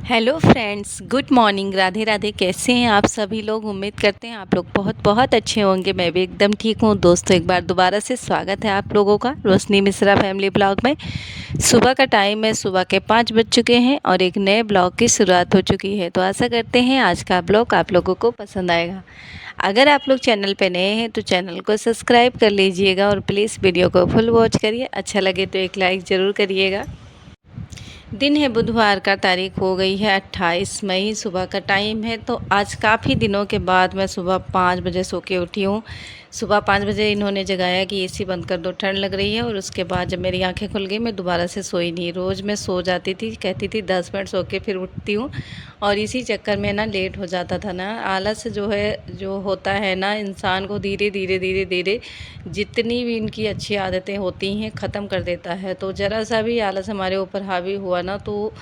Hello friends, good morning. Radhe Radhe. कैसे हैं आप सभी लोग? उम्मीद करते हैं आप लोग बहुत बहुत अच्छे होंगे। मैं भी एकदम ठीक हूँ। दोस्तों, एक बार दोबारा से स्वागत है आप लोगों का रोशनी मिश्रा फैमिली ब्लॉग में। सुबह का टाइम है, सुबह के 5 बज चुके हैं और एक नए ब्लॉग की शुरुआत हो चुकी है। तो आशा करते हैं आज का ब्लॉग आप लोगों को पसंद आएगा। अगर आप लोग चैनल पे नए हैं तो चैनल को सब्सक्राइब कर लीजिएगा और प्लीज़ वीडियो को फुल वॉच करिए। अच्छा लगे तो एक लाइक ज़रूर करिएगा। दिन है बुधवार का, तारीख हो गई है 28 मई। सुबह का टाइम है। तो आज काफ़ी दिनों के बाद मैं सुबह 5 बजे सो के उठी हूँ। सुबह 5 बजे इन्होंने जगाया कि एसी बंद कर दो, ठंड लग रही है। और उसके बाद जब मेरी आंखें खुल गई, मैं दोबारा से सोई नहीं। रोज़ मैं सो जाती थी, कहती थी 10 मिनट सो के फिर उठती हूँ, और इसी चक्कर में ना लेट हो जाता था ना। आलस जो होता है ना, इंसान को धीरे धीरे धीरे धीरे जितनी भी इनकी अच्छी आदतें होती हैं ख़त्म कर देता है। तो ज़रा सा भी आलस हमारे ऊपर हावी हुआ ना, तो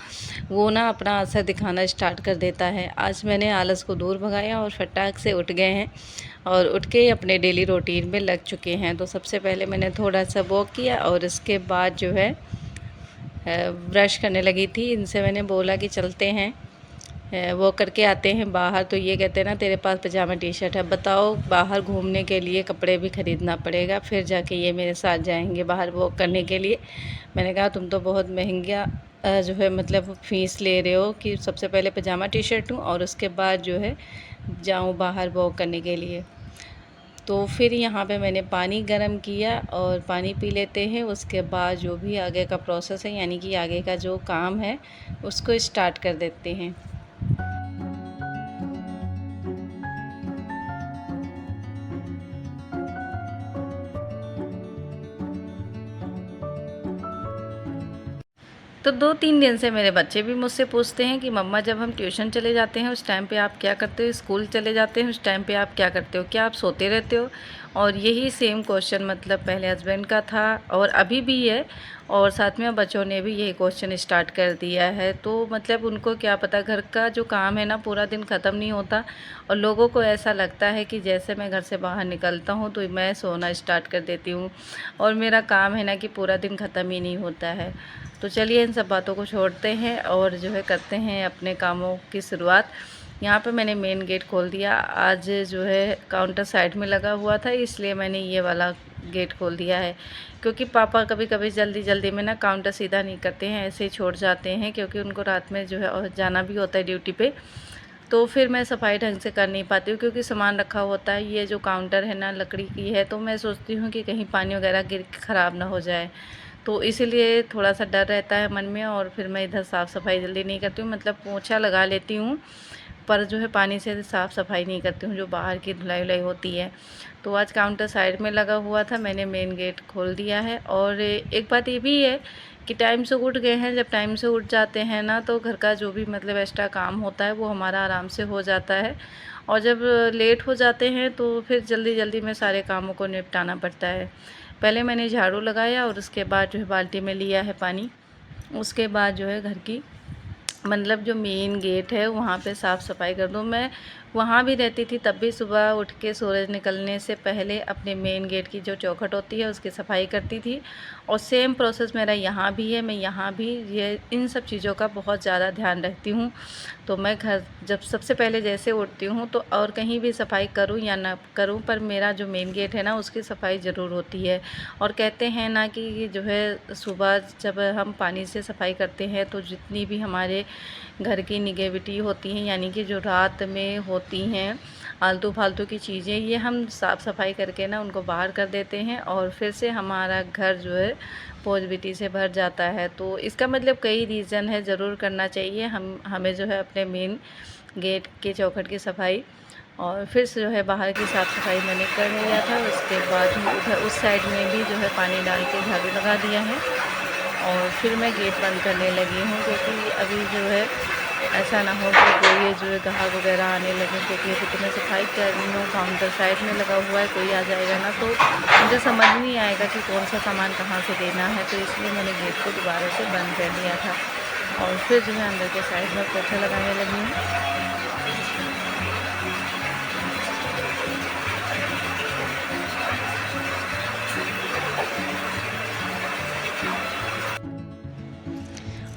वो ना अपना असर दिखाना स्टार्ट कर देता है। आज मैंने आलस को दूर भगाया और फटाक से उठ गए हैं और उठ के अपने डेली रूटीन में लग चुके हैं। तो सबसे पहले मैंने थोड़ा सा वॉक किया और इसके बाद जो है ब्रश करने लगी थी। इनसे मैंने बोला कि चलते हैं वो करके आते हैं बाहर। तो ये कहते हैं ना, तेरे पास पजामा टी शर्ट है, बताओ बाहर घूमने के लिए कपड़े भी ख़रीदना पड़ेगा, फिर जाके ये मेरे साथ जाएंगे बाहर वॉक करने के लिए। मैंने कहा तुम तो बहुत महंगा जो है मतलब फ़ीस ले रहे हो कि सबसे पहले पजामा टी शर्ट लूँ और उसके बाद जो है जाऊँ बाहर वॉक करने के लिए। तो फिर यहाँ पे मैंने पानी गर्म किया और पानी पी लेते हैं। उसके बाद जो भी आगे का प्रोसेस है, यानी कि आगे का जो काम है, उसको स्टार्ट कर देते हैं। तो 2-3 दिन से मेरे बच्चे भी मुझसे पूछते हैं कि मम्मा, जब हम ट्यूशन चले जाते हैं उस टाइम पे आप क्या करते हो? स्कूल चले जाते हैं उस टाइम पे आप क्या करते हो? क्या आप सोते रहते हो? और यही सेम क्वेश्चन मतलब पहले हस्बैंड का था और अभी भी है, और साथ में बच्चों ने भी यही क्वेश्चन स्टार्ट कर दिया है। तो मतलब उनको क्या पता, घर का जो काम है ना पूरा दिन ख़त्म नहीं होता, और लोगों को ऐसा लगता है कि जैसे मैं घर से बाहर निकलता हूँ तो मैं सोना स्टार्ट कर देती हूँ, और मेरा काम है ना कि पूरा दिन ख़त्म ही नहीं होता है। तो चलिए इन सब बातों को छोड़ते हैं और जो है करते हैं अपने कामों की शुरुआत। यहाँ पे मैंने मेन गेट खोल दिया। आज जो है काउंटर साइड में लगा हुआ था, इसलिए मैंने ये वाला गेट खोल दिया है, क्योंकि पापा कभी कभी जल्दी जल्दी में ना काउंटर सीधा नहीं करते हैं, ऐसे ही छोड़ जाते हैं, क्योंकि उनको रात में जो है और जाना भी होता है ड्यूटी पे। तो फिर मैं सफाई ढंग से कर नहीं पाती हूँ, क्योंकि सामान रखा होता है। ये जो काउंटर है ना लकड़ी की है, तो मैं सोचती हूँ कि कहीं पानी वगैरह गिर के ख़राब ना हो जाए, तो इसीलिए थोड़ा सा डर रहता है मन में। और फिर मैं इधर साफ़ सफाई जल्दी नहीं करती हूँ, मतलब पोंछा लगा लेती हूँ, पर जो है पानी से साफ़ सफाई नहीं करती हूँ, जो बाहर की धुलाई वुलाई होती है। तो आज काउंटर साइड में लगा हुआ था, मैंने मेन गेट खोल दिया है। और एक बात ये भी है कि टाइम से उठ गए हैं। जब टाइम से उठ जाते हैं ना, तो घर का जो भी मतलब एक्स्ट्रा काम होता है वो हमारा आराम से हो जाता है, और जब लेट हो जाते हैं तो फिर जल्दी जल्दी में सारे कामों को निपटाना पड़ता है। पहले मैंने झाड़ू लगाया और उसके बाद जो है बाल्टी में लिया है पानी। उसके बाद जो है घर की मतलब जो मेन गेट है वहाँ पे साफ़ सफाई कर दूँ। मैं वहाँ भी रहती थी, तब भी सुबह उठ के सूरज निकलने से पहले अपने मेन गेट की जो चौखट होती है उसकी सफाई करती थी। और सेम प्रोसेस मेरा यहाँ भी है। मैं यहाँ भी ये इन सब चीज़ों का बहुत ज़्यादा ध्यान रखती हूँ। तो मैं घर जब सबसे पहले जैसे उठती हूँ, तो और कहीं भी सफाई करूँ या ना करूँ, पर मेरा जो मेन गेट है ना उसकी सफाई ज़रूर होती है। और कहते हैं ना कि जो है सुबह जब हम पानी से सफाई करते हैं, तो जितनी भी हमारे घर की निगेटिविटी होती हैं, यानी कि जो रात में होती हैं आलतू फालतू की चीज़ें, ये हम साफ़ सफाई करके ना उनको बाहर कर देते हैं, और फिर से हमारा घर जो है पॉजिटिविटी से भर जाता है। तो इसका मतलब कई रीज़न है, ज़रूर करना चाहिए हमें जो है अपने मेन गेट के चौखट की सफाई। और फिर से जो है बाहर की साफ़ सफाई मैंने कर लिया था। उसके बाद उधर उस साइड में भी जो है पानी डाल के झाड़ू लगा दिया है, और फिर मैं गेट बंद करने लगी हूँ, क्योंकि अभी जो है ऐसा ना हो कि कोई ये जो है ग्राहक वगैरह आने लगे, क्योंकि अभी तो मैं सफाई कर रही हूँ, काउंटर साइड में लगा हुआ है, कोई आ जाएगा ना तो मुझे समझ नहीं आएगा कि कौन सा सामान कहाँ से देना है। तो इसलिए मैंने गेट को दोबारा से बंद कर दिया था, और फिर जो है अंदर के साइड में पोछा लगाने लगी हूँ।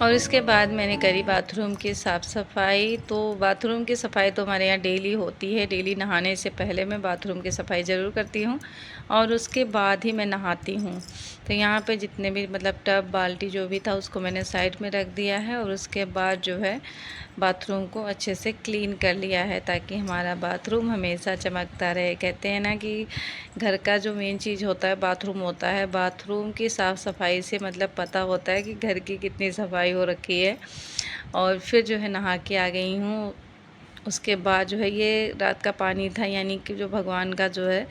और इसके बाद मैंने करी बाथरूम की साफ़ सफाई। तो बाथरूम की सफाई तो हमारे यहाँ डेली होती है, डेली नहाने से पहले मैं बाथरूम की सफाई ज़रूर करती हूँ और उसके बाद ही मैं नहाती हूँ। तो यहाँ पे जितने भी मतलब टब बाल्टी जो भी था उसको मैंने साइड में रख दिया है और उसके बाद जो है बाथरूम को अच्छे से क्लीन कर लिया है ताकि हमारा बाथरूम हमेशा चमकता रहे। कहते हैं ना कि घर का जो मेन चीज़ होता है बाथरूम होता है। बाथरूम की साफ़ सफाई से मतलब पता होता है कि घर की कितनी सफाई हो रखी है। और फिर जो है नहा के आ गई हूँ। उसके बाद जो है ये रात का पानी था, यानी कि जो भगवान का जो है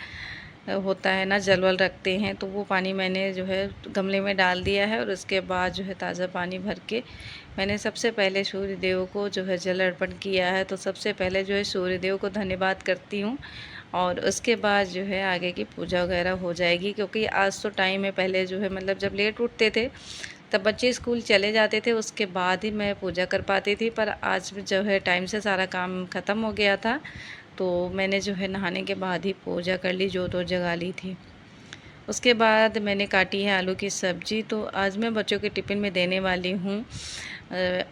होता है ना जल वल रखते हैं, तो वो पानी मैंने जो है गमले में डाल दिया है और उसके बाद जो है ताज़ा पानी भर के मैंने सबसे पहले सूर्य देव को जो है जल अर्पण किया है। तो सबसे पहले जो है सूर्य देव को धन्यवाद करती हूँ और उसके बाद जो है आगे की पूजा वगैरह हो जाएगी, क्योंकि आज तो टाइम है। पहले जो है मतलब जब लेट उठते थे तब बच्चे स्कूल चले जाते थे, उसके बाद ही मैं पूजा कर पाती थी, पर आज जो है टाइम से सारा काम ख़त्म हो गया था तो मैंने जो है नहाने के बाद ही पूजा कर ली, जोत और जगा ली थी। उसके बाद मैंने काटी है आलू की सब्ज़ी। तो आज मैं बच्चों के टिफ़िन में देने वाली हूँ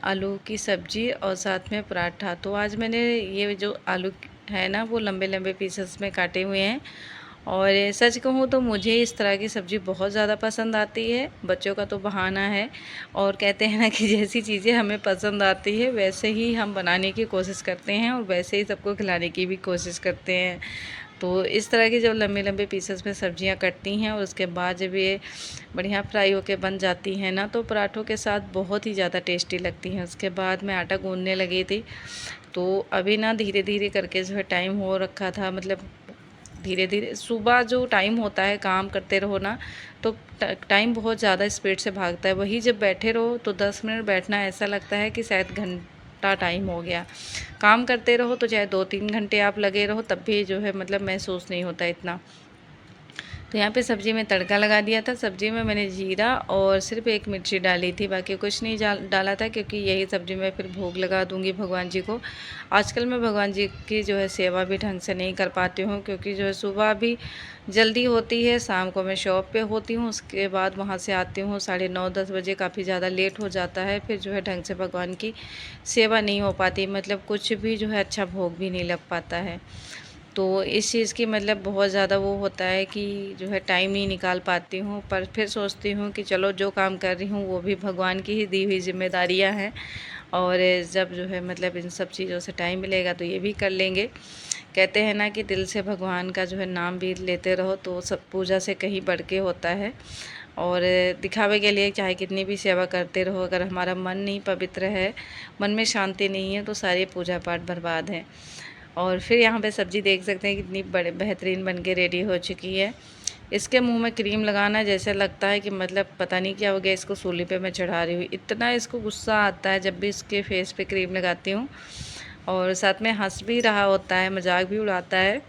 आलू की सब्ज़ी और साथ में पराठा। तो आज मैंने ये जो आलू है ना वो लंबे लंबे पीसेस में काटे हुए हैं और सच कहूँ तो मुझे इस तरह की सब्ज़ी बहुत ज़्यादा पसंद आती है। बच्चों का तो बहाना है और कहते हैं ना कि जैसी चीज़ें हमें पसंद आती है वैसे ही हम बनाने की कोशिश करते हैं और वैसे ही सबको खिलाने की भी कोशिश करते हैं। तो इस तरह की जब लंबे लंबे पीसेस में सब्जियां कटती हैं और उसके बाद जब ये बढ़िया फ्राई होके बन जाती हैं ना तो पराठों के साथ बहुत ही ज़्यादा टेस्टी लगती हैं। उसके बाद मैं आटा गूंदने लगी थी। तो अभी ना धीरे धीरे करके जो है टाइम हो रखा था, मतलब धीरे धीरे सुबह जो टाइम होता है काम करते रहो ना तो टाइम बहुत ज़्यादा स्पीड से भागता है। वही जब बैठे रहो तो 10 मिनट बैठना ऐसा लगता है कि शायद घंटा टाइम हो गया। काम करते रहो तो चाहे 2-3 घंटे आप लगे रहो तब भी जो है मतलब महसूस नहीं होता इतना। तो यहाँ पे सब्ज़ी में तड़का लगा दिया था। सब्ज़ी में मैंने जीरा और सिर्फ एक मिर्ची डाली थी, बाकी कुछ नहीं डाला था, क्योंकि यही सब्ज़ी मैं फिर भोग लगा दूँगी भगवान जी को। आजकल मैं भगवान जी की जो है सेवा भी ढंग से नहीं कर पाती हूँ, क्योंकि जो है सुबह भी जल्दी होती है, शाम को मैं शॉप पे होती हूँ, उसके बाद वहाँ से आती हूँ 9:30-10 बजे, काफ़ी ज़्यादा लेट हो जाता है। फिर जो है ढंग से भगवान की सेवा नहीं हो पाती, मतलब कुछ भी जो है अच्छा भोग भी नहीं लग पाता है। तो इस चीज़ की मतलब बहुत ज़्यादा वो होता है कि जो है टाइम नहीं निकाल पाती हूँ, पर फिर सोचती हूँ कि चलो जो काम कर रही हूँ वो भी भगवान की ही दी हुई ज़िम्मेदारियाँ हैं और जब जो है मतलब इन सब चीज़ों से टाइम मिलेगा तो ये भी कर लेंगे। कहते हैं ना कि दिल से भगवान का जो है नाम भी लेते रहो तो सब पूजा से कहीं बढ़ के होता है। और दिखावे के लिए चाहे कितनी भी सेवा करते रहो, अगर हमारा मन नहीं पवित्र है, मन में शांति नहीं है, तो सारी पूजा पाठ बर्बाद है। और फिर यहाँ पे सब्ज़ी देख सकते हैं कितनी बड़े बेहतरीन बन के रेडी हो चुकी है। इसके मुंह में क्रीम लगाना जैसे लगता है कि मतलब पता नहीं क्या हो गया, इसको सूली पे मैं चढ़ा रही हूँ। इतना इसको गुस्सा आता है जब भी इसके फेस पे क्रीम लगाती हूँ, और साथ में हंस भी रहा होता है, मजाक भी उड़ाता है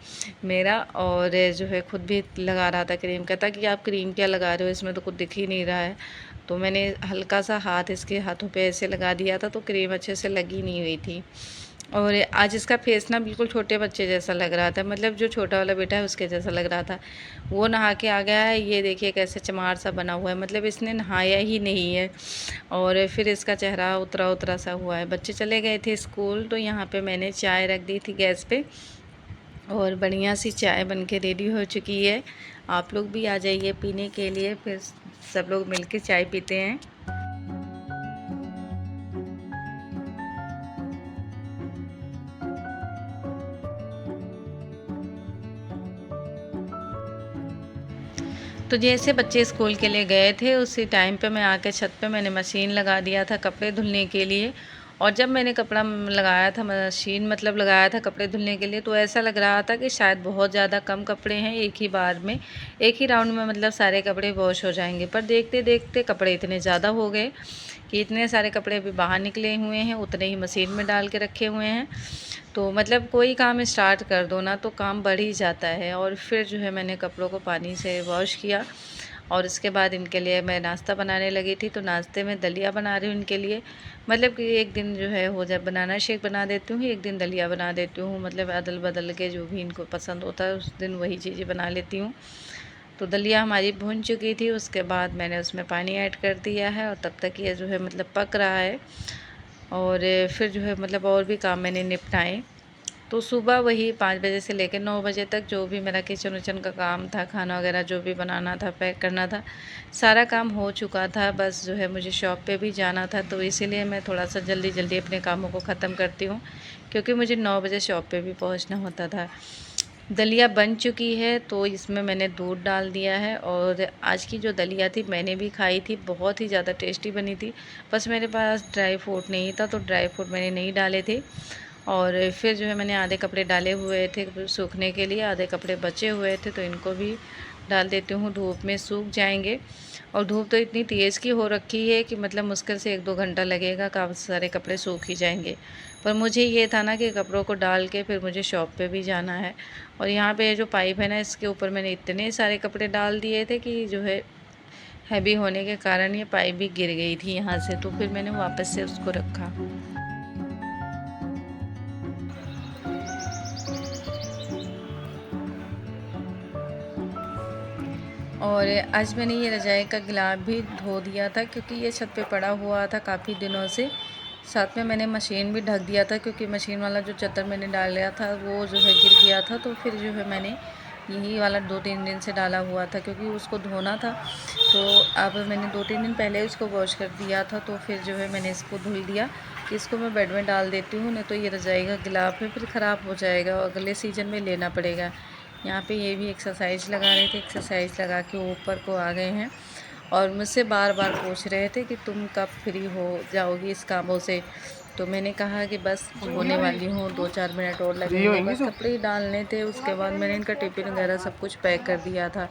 मेरा, और जो है खुद भी लगा रहा था क्रीम। कहता कि आप क्रीम क्या लगा रहे हो, इसमें तो कुछ दिख ही नहीं रहा है। तो मैंने हल्का सा हाथ इसके हाथों पे ऐसे लगा दिया था तो क्रीम अच्छे से लगी नहीं हुई थी। और आज इसका फेस ना बिल्कुल छोटे बच्चे जैसा लग रहा था, मतलब जो छोटा वाला बेटा है उसके जैसा लग रहा था। वो नहा के आ गया है, ये देखिए कैसे चमार सा बना हुआ है, मतलब इसने नहाया ही नहीं है और फिर इसका चेहरा उतरा उतरा सा हुआ है। बच्चे चले गए थे स्कूल तो यहाँ पे मैंने चाय रख दी थी गैस पे और बढ़िया सी चाय बन के रेडी हो चुकी है। आप लोग भी आ जाइए पीने के लिए, फिर सब लोग मिलके चाय पीते हैं। तो जैसे बच्चे स्कूल के लिए गए थे उसी टाइम पे मैं आके छत पे मैंने मशीन लगा दिया था कपड़े धुलने के लिए। और जब मैंने कपड़ा लगाया था, मशीन मतलब लगाया था कपड़े धुलने के लिए, तो ऐसा लग रहा था कि शायद बहुत ज़्यादा कम कपड़े हैं, एक ही बार में एक ही राउंड में मतलब सारे कपड़े वॉश हो जाएंगे। पर देखते देखते कपड़े इतने ज़्यादा हो गए कि इतने सारे कपड़े अभी बाहर निकले हुए हैं, उतने ही मशीन में डाल के रखे हुए हैं। तो मतलब कोई काम स्टार्ट कर दो ना तो काम बढ़ ही जाता है। और फिर जो है मैंने कपड़ों को पानी से वॉश किया और इसके बाद इनके लिए मैं नाश्ता बनाने लगी थी। तो नाश्ते में दलिया बना रही हूँ इनके लिए, मतलब कि एक दिन जो है हो जाए बनाना शेक बना देती हूँ, एक दिन दलिया बना देती हूँ, मतलब अदल बदल के जो भी इनको पसंद होता है उस दिन वही चीज़ें बना लेती हूँ। तो दलिया हमारी भुन चुकी थी, उसके बाद मैंने उसमें पानी ऐड कर दिया है और तब तक ये जो है मतलब पक रहा है। और फिर जो है मतलब और भी काम मैंने निपटाए। तो सुबह वही 5 बजे से लेकर 9 बजे तक जो भी मेरा किचन विचन का काम था, खाना वगैरह जो भी बनाना था, पैक करना था, सारा काम हो चुका था। बस जो है मुझे शॉप पे भी जाना था, तो इसीलिए मैं थोड़ा सा जल्दी जल्दी अपने कामों को ख़त्म करती हूँ, क्योंकि मुझे 9 बजे शॉप पे भी पहुँचना होता था। दलिया बन चुकी है, तो इसमें मैंने दूध डाल दिया है। और आज की जो दलिया थी मैंने भी खाई थी, बहुत ही ज़्यादा टेस्टी बनी थी। बस मेरे पास ड्राई फ्रूट नहीं था, तो ड्राई फ्रूट मैंने नहीं डाले थे। और फिर जो है मैंने आधे कपड़े डाले हुए थे सूखने के लिए, आधे कपड़े बचे हुए थे, तो इनको भी डाल देती हूँ, धूप में सूख जाएंगे। और धूप तो इतनी तेज़ की हो रखी है कि मतलब मुश्किल से 1-2 घंटा लगेगा, काफ़ी सारे कपड़े सूख ही जाएंगे। पर मुझे ये था ना कि कपड़ों को डाल के फिर मुझे शॉप पे भी जाना है। और यहाँ पे जो पाइप है ना, इसके ऊपर मैंने इतने सारे कपड़े डाल दिए थे कि जो है हैवी होने के कारण ये पाइप भी गिर गई थी यहाँ से, तो फिर मैंने वापस से उसको रखा। और आज मैंने ये रज़ाई का गिलाफ भी धो दिया था, क्योंकि ये छत पे पड़ा हुआ था काफ़ी दिनों से। साथ में मैंने मशीन भी ढक दिया था, क्योंकि मशीन वाला जो चादर मैंने डाला था वो जो है गिर गया था। तो फिर जो है मैंने यही वाला 2-3 दिन से डाला हुआ था, क्योंकि उसको धोना था। तो अब मैंने 2-3 दिन पहले उसको वॉश कर दिया था, तो फिर जो है मैंने इसको धुल दिया कि इसको मैं बेड में डाल देती हूँ, नहीं तो ये रज़ाई का गिलाफ है फिर ख़राब हो जाएगा और अगले सीज़न में लेना पड़ेगा। यहाँ पे ये भी एक्सरसाइज लगा रहे थे, एक्सरसाइज लगा के ऊपर को आ गए हैं और मुझसे बार बार पूछ रहे थे कि तुम कब फ्री हो जाओगी इस कामों से। तो मैंने कहा कि बस होने वाली हूँ, 2-4 मिनट और लगेंगे, बस कपड़े ही डालने थे। उसके बाद मैंने इनका टिफ़िन वगैरह सब कुछ पैक कर दिया था।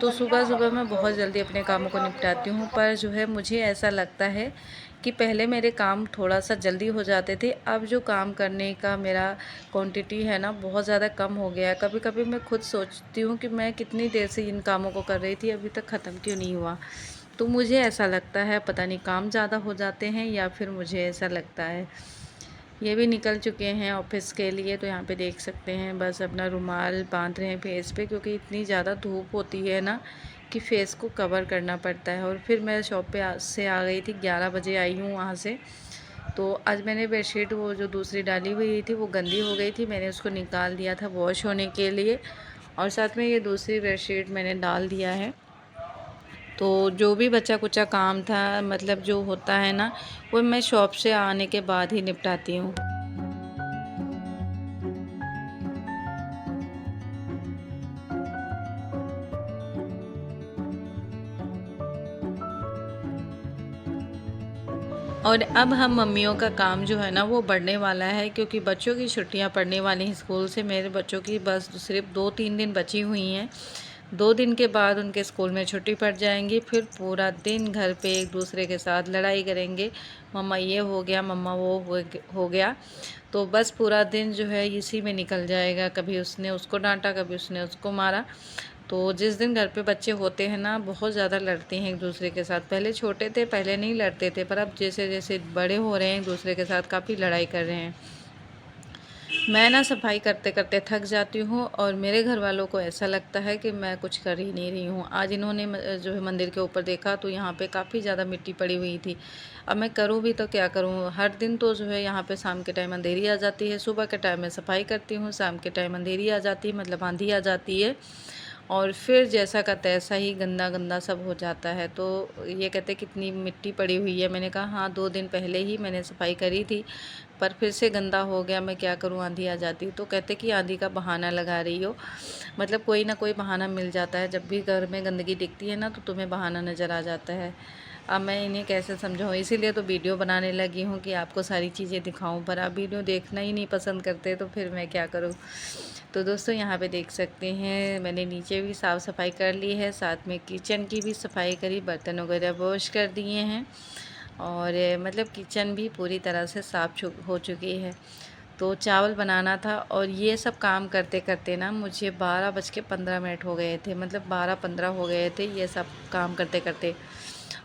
तो सुबह सुबह मैं बहुत जल्दी अपने कामों को निपटाती हूँ, पर जो है मुझे ऐसा लगता है कि पहले मेरे काम थोड़ा सा जल्दी हो जाते थे, अब जो काम करने का मेरा क्वांटिटी है ना बहुत ज़्यादा कम हो गया है। कभी कभी मैं खुद सोचती हूँ कि मैं कितनी देर से इन कामों को कर रही थी, अभी तक ख़त्म क्यों नहीं हुआ। तो मुझे ऐसा लगता है पता नहीं काम ज़्यादा हो जाते हैं या फिर मुझे ऐसा लगता है। ये भी निकल चुके हैं ऑफिस के लिए, तो यहाँ पे देख सकते हैं बस अपना रुमाल बांध रहे हैं फेस पे, क्योंकि इतनी ज़्यादा धूप होती है ना कि फ़ेस को कवर करना पड़ता है। और फिर मैं शॉप पे से आ गई थी, 11 बजे आई हूँ वहाँ से। तो आज मैंने बेडशीट वो जो दूसरी डाली हुई थी वो गंदी हो गई थी, मैंने उसको निकाल दिया था वॉश होने के लिए। और साथ में ये दूसरी बेडशीट मैंने डाल दिया है। तो जो भी बचा कुचा काम था मतलब जो होता है ना, वो मैं शॉप से आने के बाद ही निपटाती हूँ। और अब हम मम्मियों का काम जो है ना वो बढ़ने वाला है, क्योंकि बच्चों की छुट्टियां पड़ने वाली हैं स्कूल से। मेरे बच्चों की बस सिर्फ 2-3 दिन बची हुई हैं। 2 दिन के बाद उनके स्कूल में छुट्टी पड़ जाएंगी, फिर पूरा दिन घर पे एक दूसरे के साथ लड़ाई करेंगे, मम्मा ये हो गया, मम्मा वो हो गया। तो बस पूरा दिन जो है इसी में निकल जाएगा, कभी उसने उसको डांटा, कभी उसने उसको मारा। तो जिस दिन घर पे बच्चे होते हैं ना बहुत ज़्यादा लड़ते हैं एक दूसरे के साथ। पहले छोटे थे, पहले नहीं लड़ते थे, पर अब जैसे जैसे बड़े हो रहे हैं एक दूसरे के साथ काफ़ी लड़ाई कर रहे हैं। मैं ना सफाई करते करते थक जाती हूँ और मेरे घर वालों को ऐसा लगता है कि मैं कुछ कर ही नहीं रही हूँ। आज इन्होंने जो है मंदिर के ऊपर देखा तो यहाँ पे काफ़ी ज़्यादा मिट्टी पड़ी हुई थी। अब मैं करूँ भी तो क्या करूँ, हर दिन तो जो है यहाँ पे शाम के टाइम अंधेरी आ जाती है, सुबह के टाइम में सफाई करती हूँ, शाम के टाइम अंधेरी आ जाती है, मतलब आंधी आ जाती है। और फिर जैसा का तैसा ही गंदा गंदा सब हो जाता है। तो ये कहते कितनी मिट्टी पड़ी हुई है, मैंने कहा हाँ 2 दिन पहले ही मैंने सफाई करी थी, पर फिर से गंदा हो गया, मैं क्या करूँ, आंधी आ जाती। तो कहते कि आंधी का बहाना लगा रही हो, मतलब कोई ना कोई बहाना मिल जाता है। जब भी घर में गंदगी दिखती है ना तो तुम्हें बहाना नज़र आ जाता है। अब मैं इन्हें कैसे समझाऊँ, इसीलिए तो वीडियो बनाने लगी हूँ कि आपको सारी चीज़ें दिखाऊँ, पर आप वीडियो देखना ही नहीं पसंद करते तो फिर मैं क्या करूँ। तो दोस्तों यहाँ पे देख सकते हैं मैंने नीचे भी साफ़ सफाई कर ली है, साथ में किचन की भी सफाई करी, बर्तन वगैरह वॉश कर दिए हैं और मतलब किचन भी पूरी तरह से साफ़ हो चुकी है। तो चावल बनाना था और ये सब काम करते करते ना मुझे 12:15 हो गए थे, मतलब 12:15 हो गए थे ये सब काम करते करते।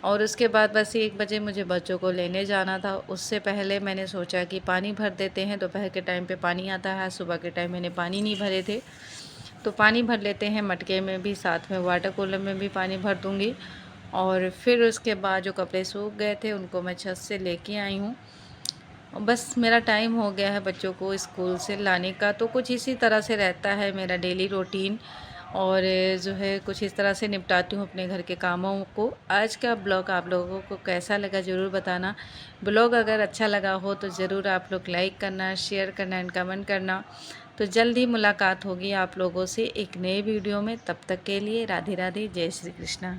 और उसके बाद बस 1 बजे मुझे बच्चों को लेने जाना था। उससे पहले मैंने सोचा कि पानी भर देते हैं, दोपहर के टाइम पे पानी आता है, सुबह के टाइम मैंने पानी नहीं भरे थे। तो पानी भर लेते हैं मटके में भी, साथ में वाटर कूलर में भी पानी भर दूँगी। और फिर उसके बाद जो कपड़े सूख गए थे उनको मैं छत से लेके आई हूँ। बस मेरा टाइम हो गया है बच्चों को स्कूल से लाने का, तो कुछ इसी तरह से रहता है मेरा डेली रूटीन। और जो है कुछ इस तरह से निपटाती हूँ अपने घर के कामों को। आज का ब्लॉग आप लोगों को कैसा लगा ज़रूर बताना। ब्लॉग अगर अच्छा लगा हो तो ज़रूर आप लोग लाइक करना, शेयर करना एंड कमेंट करना। तो जल्द ही मुलाकात होगी आप लोगों से एक नए वीडियो में। तब तक के लिए राधे राधे, जय श्री कृष्णा।